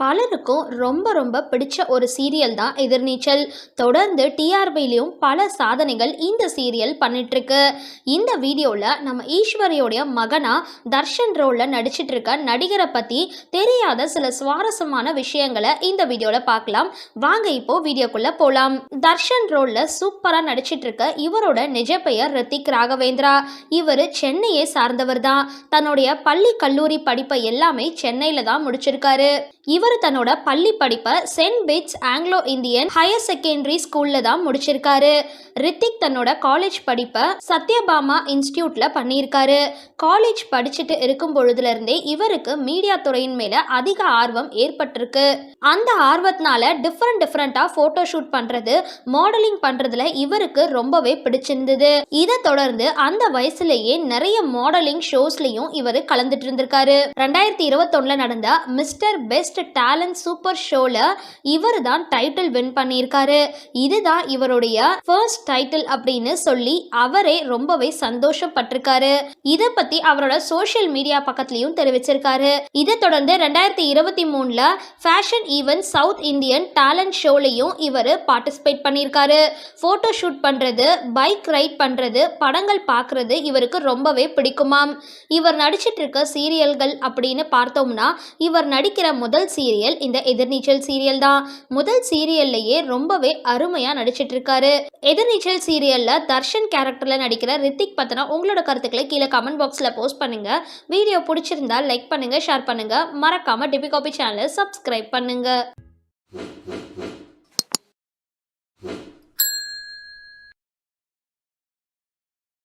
பலருக்கும் ரொம்ப ரொம்ப பிடிச்ச ஒரு சீரியல் தான் எதிர்நீச்சல். தொடர்ந்து டிஆர்பிலையும் பல சாதனைகள் இந்த சீரியல் பண்ணிட்டு இருக்கு. இந்த வீடியோவில் நம்ம ஈஸ்வரியோடைய மகனா தர்ஷன் ரோலில் நடிச்சிட்டு இருக்க நடிகரை பற்றி தெரியாத சில சுவாரஸ்யமான விஷயங்களை இந்த வீடியோவில் பார்க்கலாம். வாங்க இப்போ வீடியோக்குள்ளே போகலாம். தர்ஷன் ரோலில் சூப்பராக நடிச்சிட்டு இருக்க இவரோட நிஜ பெயர் ரித்திக் ராகவேந்திரா. இவர் சென்னையை சார்ந்தவர் தான். தன்னுடைய பள்ளி கல்லூரி படிப்பை எல்லாமே சென்னையில் தான் முடிச்சிருக்காரு. இவர் தன்னோட பள்ளி படிப்பை saint Bede's Anglo Indian higher secondary ஸ்கூல்ல தான் முடிச்சிருக்காரு. ரித்திக் தன்னோட காலேஜ் படிப்பை சத்யபாமா இன்ஸ்டிடியூட்ல பண்ணியிருக்காரு. காலேஜ் படிச்சுட்டு இருக்கும் பொழுதுல இருந்தே இவருக்கு மீடியா துறையின் மேல அதிக ஆர்வம் ஏற்பட்டிருக்கு. அந்த ஆர்வத்தினால டிஃப்ரெண்டா போட்டோ ஷூட் பண்றது, மாடலிங் பண்றதுல இவருக்கு ரொம்பவே பிடிச்சிருந்தது. இதை தொடர்ந்து அந்த வயசுலேயே நிறைய மாடலிங் ஷோஸ்லயும் இவர் கலந்துட்டு இருந்திருக்காரு. 2021 நடந்த மிஸ்டர் பெஸ்ட் டேலண்ட் சூப்பர் ஷோல இவர் தான் டைட்டில் வின் பண்ணியிருக்காரு. இதுதான் இவருடைய ஃபர்ஸ்ட் டைட்டில் அப்படின்னு சொல்லி அவரே ரொம்பவே சந்தோஷப்பட்டிருக்காரு. இதை பத்தி அவரோட சோஷியல் மீடியா பக்கத்திலையும் தெரிவிச்சிருக்காரு. இதை தொடர்ந்து 2023 fashion event south Indian talent ஷோலையும் இவர் பார்ட்டிசிபேட் பண்ணியிருக்காரு. போட்டோ ஷூட் பண்றது, பைக் ரைட் பண்றது, படங்கள் பார்க்கறது இவருக்கு ரொம்பவே பிடிக்குமாம். இவர் நடிச்சிட்டு இருக்க சீரியல்கள் அப்படின்னு பார்த்தோம்னா இவர் நடிக்கிற முதல் சீரியல் இந்த எதிர்நீச்சல் சீரியல் தான். முதல் சீரியல்லையே ரொம்பவே அருமையா நடிச்சிட்டு இருக்காரு. எதிர்நீச்சல் சீரியல்ல தர்ஷன் கேரக்டர்ல நடிக்கிற ரித்திக் பத்தின உங்களோட கருத்துக்களை கீழே கமெண்ட் பாக்ஸ்ல போஸ்ட் பண்ணுங்க. வீடியோ பிடிச்சிருந்தா லைக் பண்ணுங்க, ஷேர் பண்ணுங்க. மறக்காம டிபி காபி சேனலை சப்ஸ்கிரைப் பண்ணுங்க.